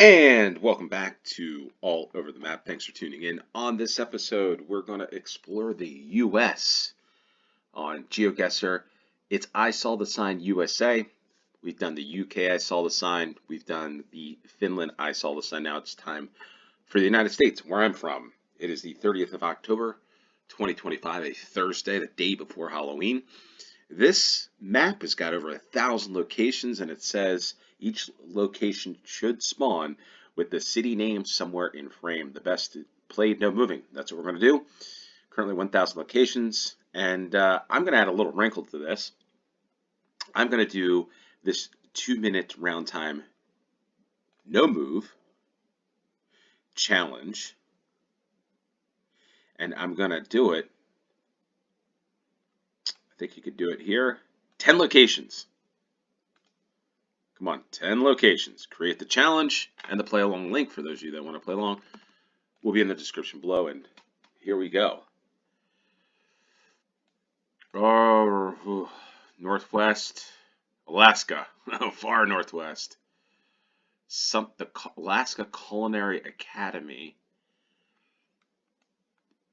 And welcome back to All Over the Map. Thanks for tuning in. On this episode, we're going to explore the U.S. on GeoGuessr. It's I Saw the Sign USA. We've done the UK I Saw the Sign. We've done the Finland I Saw the Sign. Now it's time for the United States, where I'm from. It is the 30th of October, 2025, a Thursday, the day before Halloween. This map has got over 1,000 locations, and it says each location should spawn with the city name somewhere in frame. The best played, no moving. That's what we're going to do. Currently 1,000 locations, and I'm going to add a little wrinkle to this. I'm going to do this 2-minute round time, no move challenge, and I'm going to do it. I think you could do it here. 10 locations. Come on, 10 locations. Create the challenge and the play along link for those of you that want to play along. Will be in the description below, and here we go. Oh, Northwest, Alaska, far northwest. The Alaska Culinary Academy.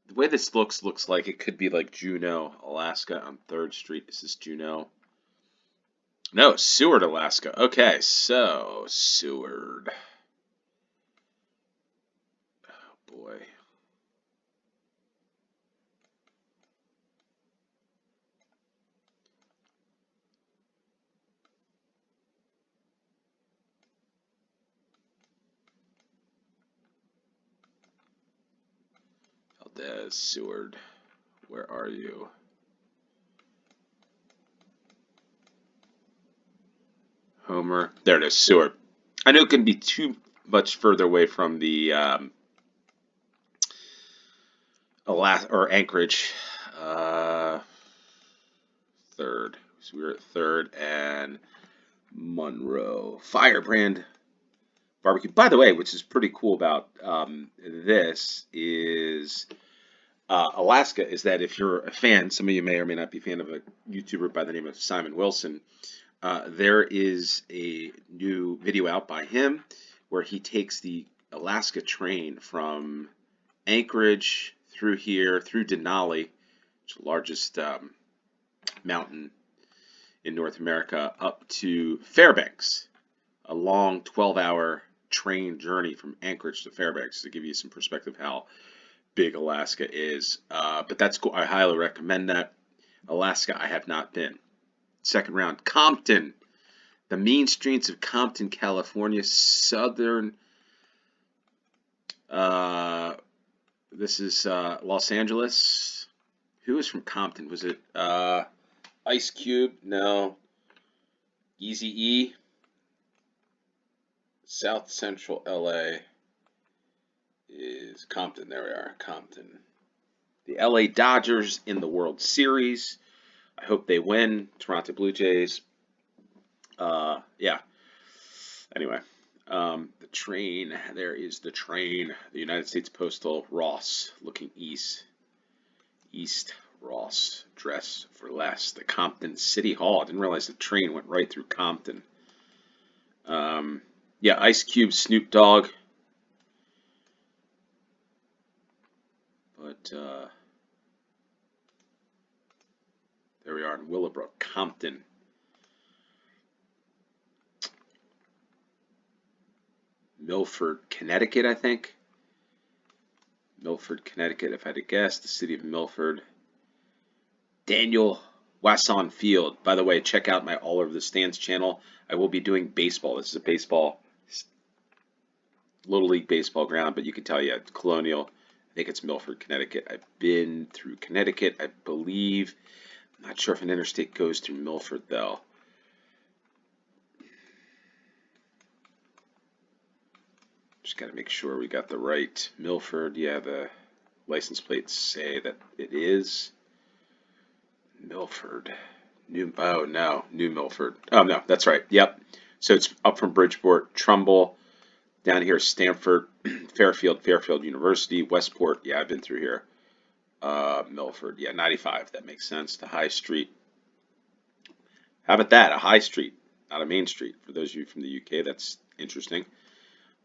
The way this looks like it could be like Juneau, Alaska on 3rd Street. Is this Juneau? No, Seward, Alaska. Okay, so Seward. Oh boy. Valdez, Seward. Where are you? Homer. There it is, Seward. I know it can be too much further away from the Alaska or Anchorage. 3rd. So we were at 3rd and Monroe. Firebrand barbecue. By the way, which is pretty cool about this is Alaska, is that if you're a fan, some of you may or may not be a fan of a YouTuber by the name of Simon Wilson. There is a new video out by him where he takes the Alaska train from Anchorage through here, through Denali, which is the largest mountain in North America, up to Fairbanks. A long 12-hour train journey from Anchorage to Fairbanks to give you some perspective how big Alaska is. But that's cool. I highly recommend that. Alaska, I have not been. Second round, Compton. The mean streets of Compton, California, southern. This is Los Angeles. Who was from Compton? Was it Ice Cube? No. Eazy-E. South Central LA is Compton. There we are, Compton. The LA Dodgers in the World Series. I hope they win. Toronto Blue Jays. Yeah. Anyway, the train. There is the train. The United States Postal Ross looking east. East Ross. Dress for less. The Compton City Hall. I didn't realize the train went right through Compton. Yeah, Ice Cube, Snoop Dogg. But there we are in Willowbrook, Compton. Milford, Connecticut, I think. Milford, Connecticut, if I had to guess. The city of Milford. Daniel Wasson Field. By the way, check out my All Over the Stands channel. I will be doing baseball. This is a baseball, Little League baseball ground, but you can tell, yeah, Colonial. I think it's Milford, Connecticut. I've been through Connecticut, I believe. I'm not sure if an interstate goes through Milford, though. Just got to make sure we got the right Milford. Yeah, the license plates say that it is Milford. New Milford. Oh, no, that's right. Yep. So it's up from Bridgeport, Trumbull. Down here, Stamford, Fairfield University, Westport. Yeah, I've been through here. Milford. Yeah, 95. That makes sense. The High Street. How about that? A high street, not a main street. For those of you from the UK, that's interesting.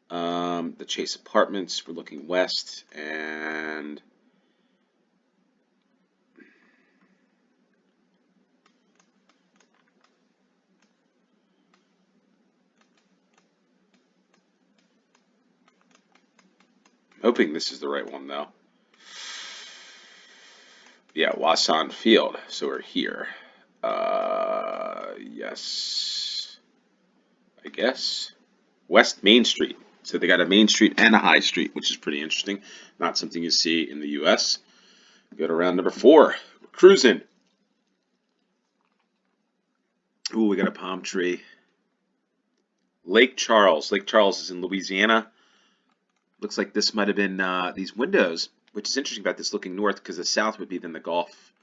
The Chase Apartments, we're looking west, and I'm hoping this is the right one though. Yeah, Wasan Field. So we're here. Yes, I guess. West Main Street. So they got a Main Street and a High Street, which is pretty interesting. Not something you see in the U.S. Go to round number 4. We're cruising. Ooh, we got a palm tree. Lake Charles. Lake Charles is in Louisiana. Looks like this might have been these windows, which is interesting about this looking north because the south would be then the Gulf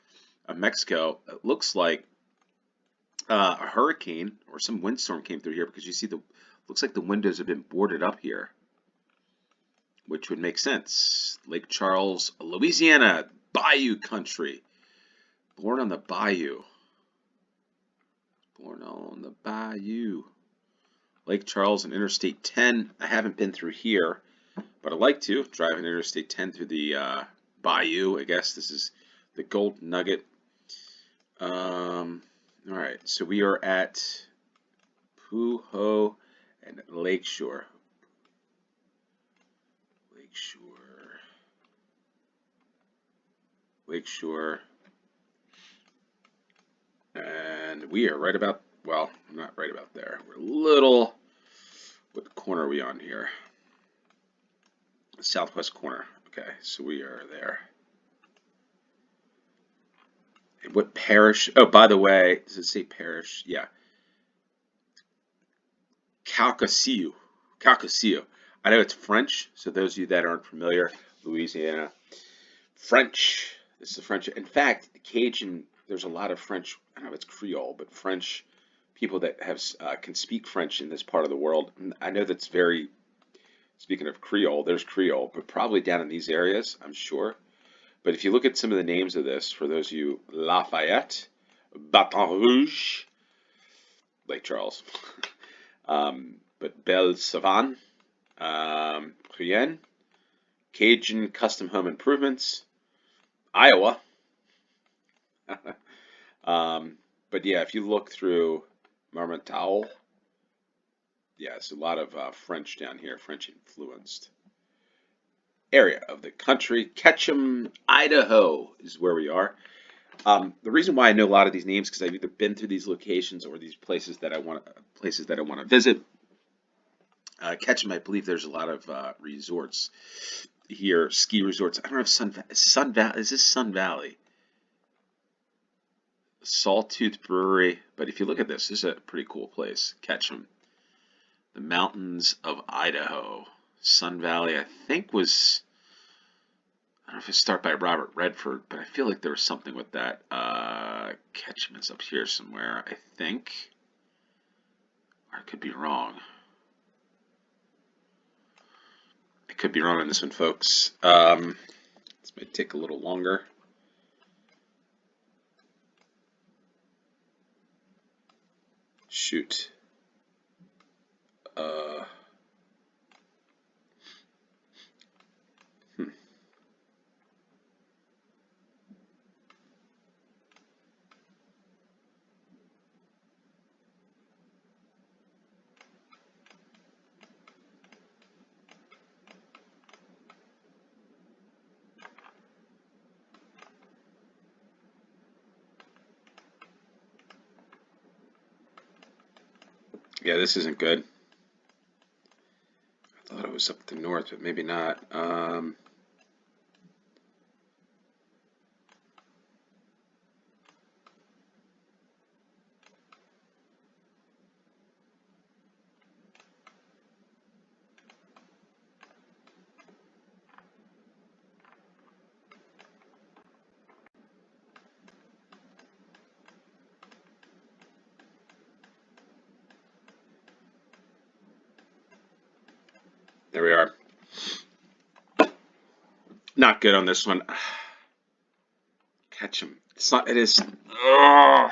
of Mexico. It looks like a hurricane or some windstorm came through here because you see looks like the windows have been boarded up here, which would make sense. Lake Charles, Louisiana, Bayou country. Born on the Bayou. Born on the Bayou. Lake Charles and Interstate 10. I haven't been through here, but I'd like to. Driving Interstate 10 through the Bayou. I guess this is the Gold Nugget. All right, so we are at Puho and Lakeshore. Lakeshore. And we are right about, well, not right about there. We're a little, what corner are we on here? Southwest corner. Okay, so we are there. And what parish? Oh, by the way, does it say parish? Yeah. Calcasieu. Calcasieu. I know it's French, so those of you that aren't familiar, Louisiana, French. This is the French. In fact, Cajun, there's a lot of French, I don't know if it's Creole, but French people that have can speak French in this part of the world. And I know that's very, speaking of Creole, there's Creole, but probably down in these areas, I'm sure. But if you look at some of the names of this, for those of you, Lafayette, Baton Rouge, Lake Charles, but Belle Savane, Brienne, Cajun Custom Home Improvements, Iowa. But yeah, if you look through Marmontel, yeah, it's a lot of French down here, French influenced area of the country. Ketchum, Idaho is where we are. The reason why I know a lot of these names because I've either been through these locations or these places that I want to visit. Ketchum, I believe there's a lot of resorts here, ski resorts. I don't know if Sun Valley is this Sun Valley? Sawtooth Brewery, but if you look at this is a pretty cool place. Ketchum, the mountains of Idaho, Sun Valley. I think was I don't know if it started by Robert Redford, but I feel like there was something with that. Ketchum is up here somewhere, I think, or I could be wrong. I could be wrong on this one, folks. This might take a little longer. Shoot. Yeah, this isn't good. I thought it was up the north, but maybe not. There we are. Not good on this one. Ketchum. It's not. It is. Ugh.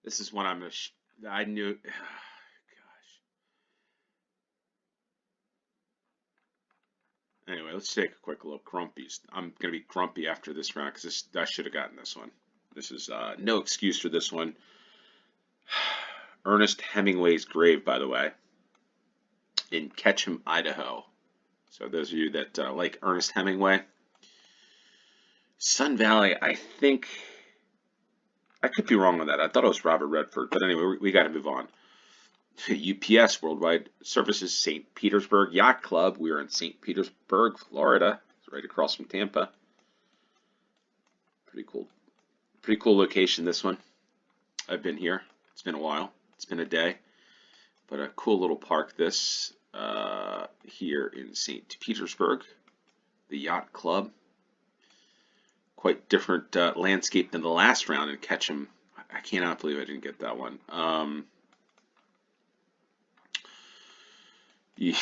This is one I knew. Anyway, let's take a quick look. Grumpies. I'm gonna be grumpy after this round because I should have gotten this one. This is no excuse for this one. Ernest Hemingway's grave, by the way, in Ketchum, Idaho. So those of you that like Ernest Hemingway, Sun Valley. I think I could be wrong on that. I thought it was Robert Redford, but anyway, we got to move on. UPS Worldwide Services St. Petersburg Yacht Club. We are in St. Petersburg, Florida. It's right across from Tampa. Pretty cool. Pretty cool location, this one. I've been here. It's been a while. It's been a day. But a cool little park, this, here in St. Petersburg. The Yacht Club. Quite different landscape than the last round in Ketchum. I cannot believe I didn't get that one. The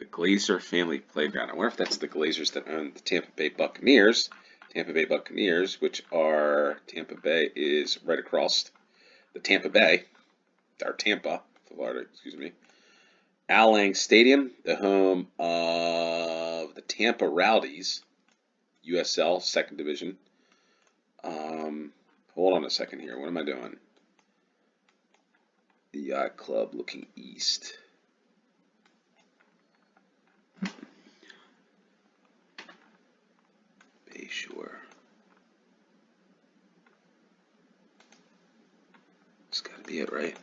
Glazer Family Playground. I wonder if that's the Glazers that own the Tampa Bay Buccaneers. Tampa Bay Buccaneers, which are, Tampa Bay is right across the Tampa Bay, or Tampa, Florida, excuse me. Al Lang Stadium, the home of the Tampa Rowdies, USL, second division. Hold on a second here. What am I doing? The Yacht Club looking east. Bayshore. It's got to be it, right?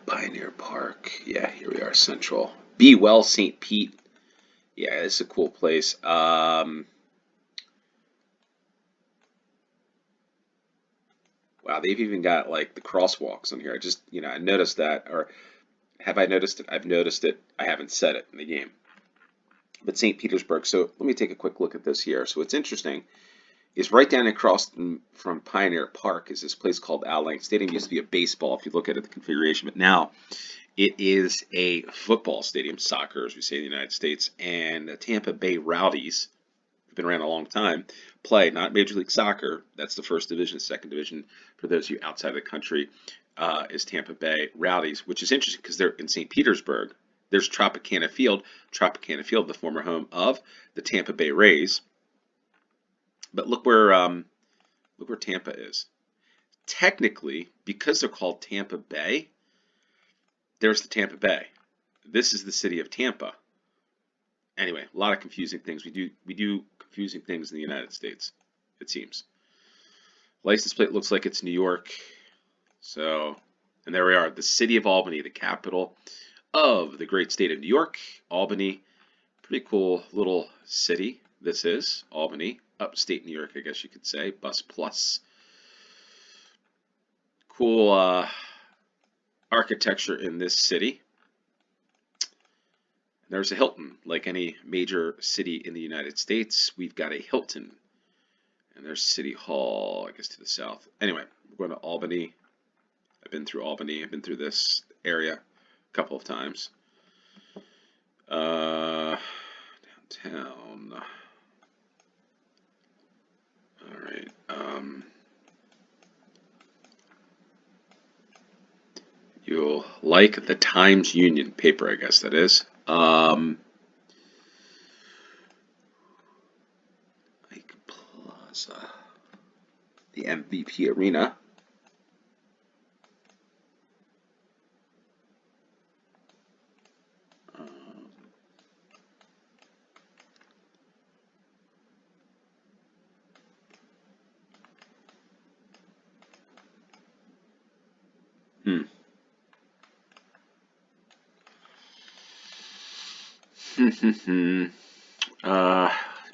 Pioneer Park. Yeah, here we are, Central. Be Well, St. Pete. Yeah, this is a cool place. Wow, they've even got like the crosswalks on here. I just, I noticed that, or have I noticed it? I've noticed it. I haven't said it in the game. But St. Petersburg. So let me take a quick look at this here. So what's interesting is right down across from Pioneer Park is this place called Al Lang Stadium. It used to be a baseball, if you look at it, the configuration, but now it is a football stadium, soccer, as we say in the United States, and the Tampa Bay Rowdies, have been around a long time, play, not Major League Soccer, that's the first division. Second division, for those of you outside of the country, is Tampa Bay Rowdies, which is interesting because they're in St. Petersburg. There's Tropicana Field, the former home of the Tampa Bay Rays. But look where Tampa is. Technically, because they're called Tampa Bay, there's the Tampa Bay. This is the city of Tampa. Anyway, a lot of confusing things. We do confusing things in the United States, it seems. License plate looks like it's New York. So, and there we are, the city of Albany, the capital of the great state of New York. Albany, pretty cool little city. This is Albany, upstate New York, I guess you could say. Bus Plus. Cool architecture in this city. There's a Hilton. Like any major city in the United States, we've got a Hilton. And there's City Hall, I guess, to the south. Anyway, we're going to Albany. I've been through Albany. I've been through this area a couple of times. Downtown. All right. You'll like the Times Union paper, I guess that is. Lake Plaza. The MVP Arena. Hmm.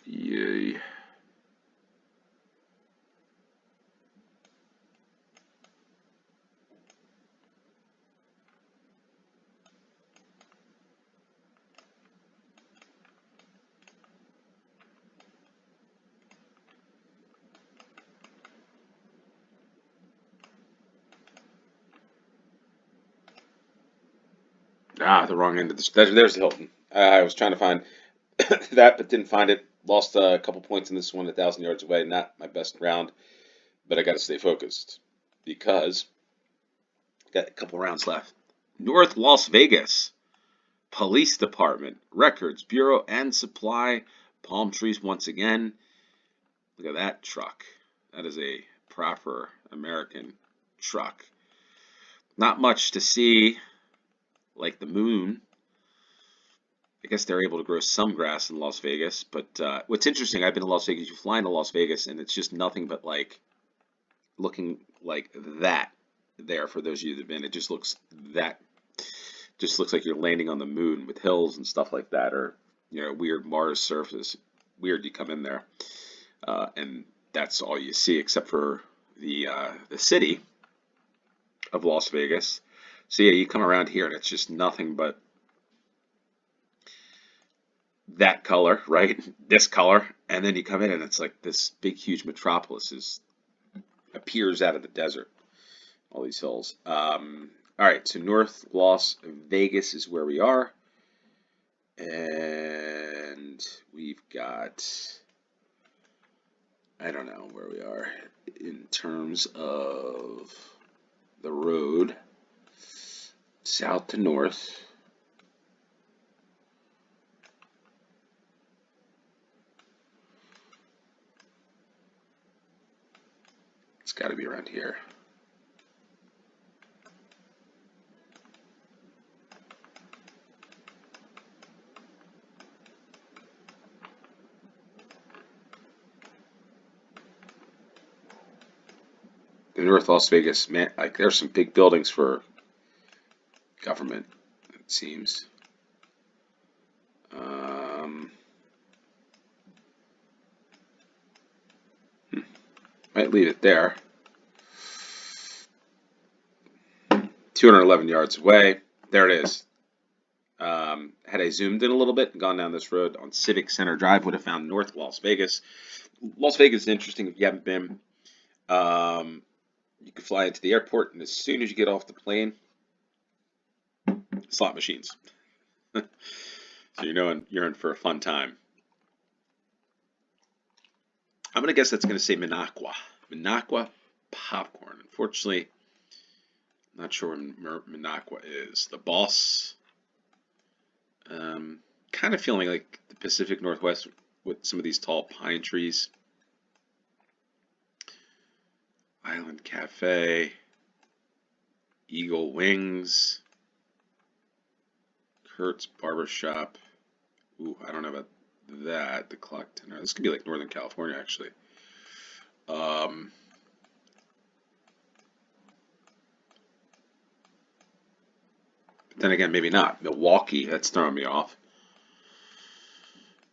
Yay. Ah, the wrong end of the. There's the Hilton. I was trying to find that, but didn't find it. Lost a couple points in this one, 1,000 yards away. Not my best round, but I got to stay focused because got a couple rounds left. North Las Vegas Police Department, Records Bureau and Supply. Palm trees once again. Look at that truck. That is a proper American truck. Not much to see, like the moon. I guess they're able to grow some grass in Las Vegas, but what's interesting, I've been to Las Vegas, you fly into Las Vegas, and it's just nothing but like looking like that there for those of you that have been. It just looks that, just looks like you're landing on the moon with hills and stuff like that, or weird Mars surface. Weird, you come in there, and that's all you see except for the city of Las Vegas. So yeah, you come around here and it's just nothing but that color, right? This color, and then you come in and it's like this big, huge metropolis appears out of the desert. All these hills. All right, so North Las Vegas is where we are, and we've got, I don't know where we are in terms of the road, south to north. It's got to be around here. The North Las Vegas, man, like there's some big buildings for government, it seems. Might leave it there. 211 yards away. There it is. Had I zoomed in a little bit and gone down this road on Civic Center Drive, would have found North Las Vegas. Las Vegas is interesting if you haven't been. You can fly into the airport, and as soon as you get off the plane, slot machines. So you're in for a fun time. I'm gonna guess that's gonna say Minocqua. Minocqua popcorn. Unfortunately, I'm not sure where Minocqua is. The boss. Kind of feeling like the Pacific Northwest with some of these tall pine trees. Island Cafe, Eagle Wings, Kurt's Barbershop. Ooh, I don't know about that. The Clock Tower. This could be like Northern California, actually. But then again, maybe not. Milwaukee, that's throwing me off.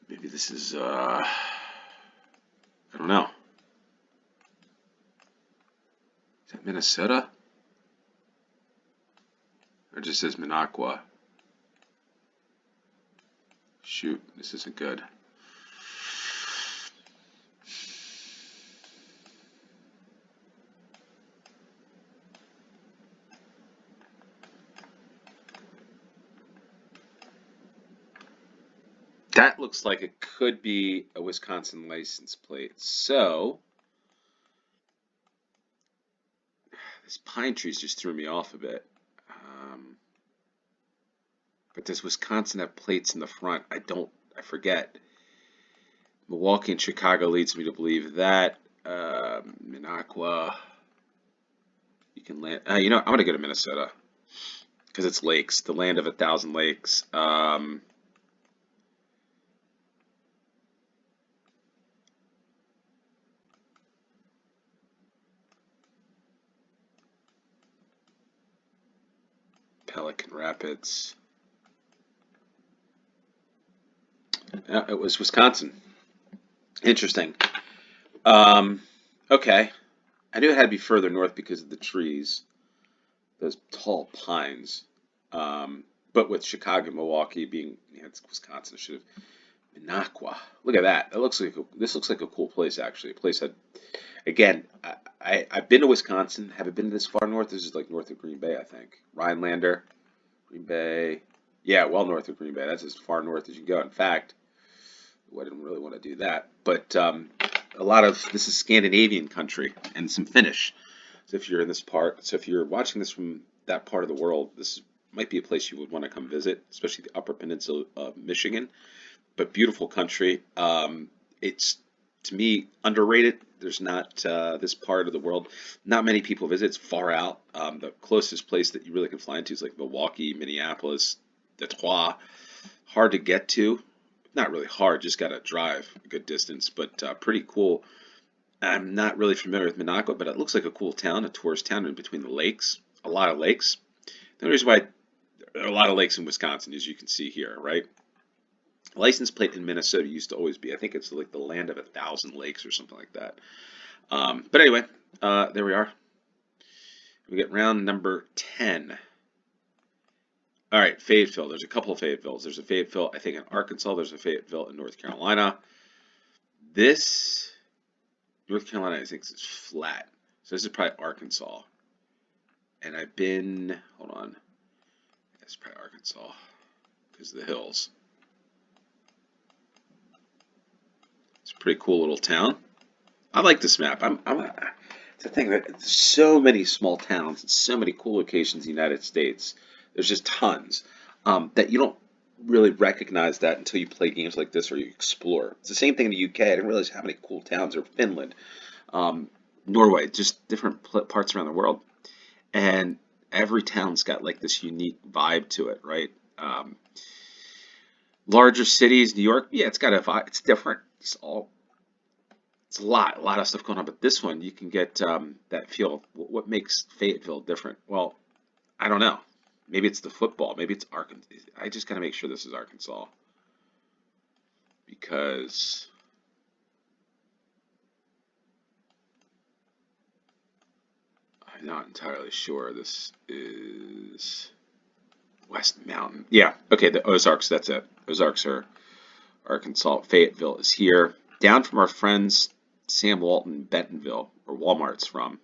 Maybe this is, I don't know. Is that Minnesota? Or just says Minocqua? Shoot, this isn't good. That looks like it could be a Wisconsin license plate. So, this pine trees just threw me off a bit. But does Wisconsin have plates in the front? I forget. Milwaukee and Chicago leads me to believe that. Minocqua. You can land. I'm going to go to Minnesota because it's lakes, the land of 1,000 lakes. Pelican Rapids. Yeah, it was Wisconsin. Interesting. Okay. I knew it had to be further north because of the trees, those tall pines. But with Chicago and Milwaukee being, it's Wisconsin, should have. Minocqua. Look at that. This looks like a cool place actually. A place that, again, I've been to Wisconsin. Haven't been this far north. This is like north of Green Bay, I think. Rhinelander, Green Bay. Yeah, well north of Green Bay. That's as far north as you go. In fact, I didn't really want to do that. But a lot of this is Scandinavian country and some Finnish. So if you're in this part, so if you're watching this from that part of the world, this might be a place you would want to come visit, especially the Upper Peninsula of Michigan. But beautiful country. It's to me underrated. There's not this part of the world. Not many people visit. It's far out. The closest place that you really can fly into is like Milwaukee, Minneapolis, Detroit. Hard to get to. Not really hard. Just got to drive a good distance, but pretty cool. I'm not really familiar with Monaco, but it looks like a cool town, a tourist town in between the lakes. A lot of lakes. The reason why there are a lot of lakes in Wisconsin, as you can see here, right? License plate in Minnesota used to always be, I think it's like the land of 1,000 lakes or something like that. But anyway, there we are. We get round number 10. All right, Fayetteville. There's a couple of Fayettevilles. There's a Fayetteville, I think, in Arkansas. There's a Fayetteville in North Carolina. This, North Carolina, I think, is flat. So this is probably Arkansas. And I've been, hold on. That's probably Arkansas because of the hills. It's a pretty cool little town. I like this map. It's the thing that there's so many small towns and so many cool locations in the United States. There's just tons that you don't really recognize that until you play games like this or you explore. It's the same thing in the UK. I didn't realize how many cool towns are Finland, Norway, just different parts around the world. And every town's got like this unique vibe to it, right? Larger cities, New York, yeah, it's got a vibe. It's different. It's a lot of stuff going on. But this one, you can get that feel. What makes Fayetteville different? Well, I don't know. Maybe it's the football. Maybe it's Arkansas. I just got to make sure this is Arkansas because I'm not entirely sure. This is West Mountain. Yeah, okay, the Ozarks. That's it. Ozarks are Arkansas. Fayetteville is here. Down from our friends Sam Walton, Bentonville, where Walmart's from.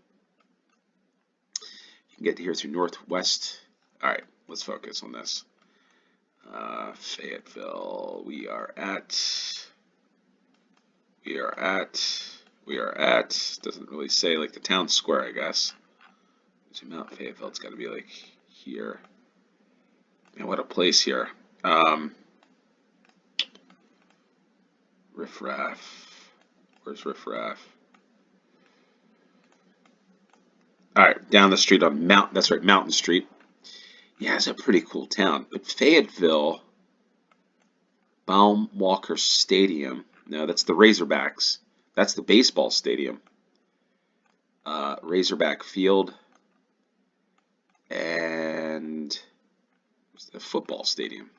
You can get here through Northwest. All right, let's focus on this. Fayetteville. We are at. Doesn't really say like the town square, I guess. Zoom out Fayetteville. It's got to be like here. And what a place here. Riff Raff. Where's Riff Raff? All right, down the street on Mountain. That's right, Mountain Street. Yeah, it's a pretty cool town. But Fayetteville, Baum-Walker Stadium. No, that's the Razorbacks. That's the baseball stadium. Razorback Field. And the football stadium.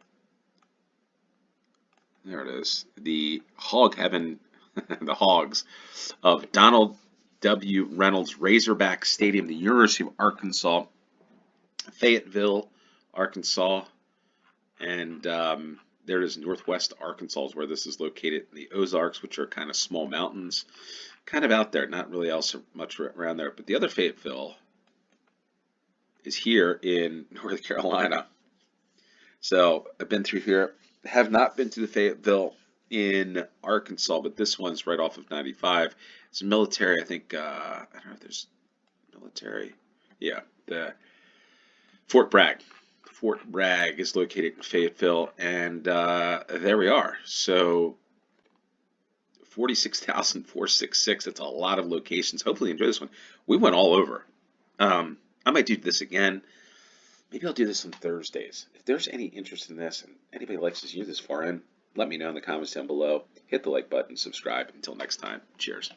There it is. The Hog Heaven, the Hogs of Donald W. Reynolds Razorback Stadium, the University of Arkansas, Fayetteville, Arkansas, and there it is, Northwest Arkansas is where this is located. The Ozarks, which are kind of small mountains, kind of out there, not really else much around there. But the other Fayetteville is here in North Carolina. So I've been through here. Have not been to the Fayetteville in Arkansas, but this one's right off of 95. It's military, I think. I don't know if there's military. Yeah, the Fort Bragg. Fort Bragg is located in Fayetteville, and there we are. So 46,466. That's a lot of locations. Hopefully you enjoy this one. We went all over. I might do this again. Maybe I'll do this on Thursdays. If there's any interest in this and anybody likes this, you're this far in, let me know in the comments down below. Hit the like button, subscribe. Until next time, cheers.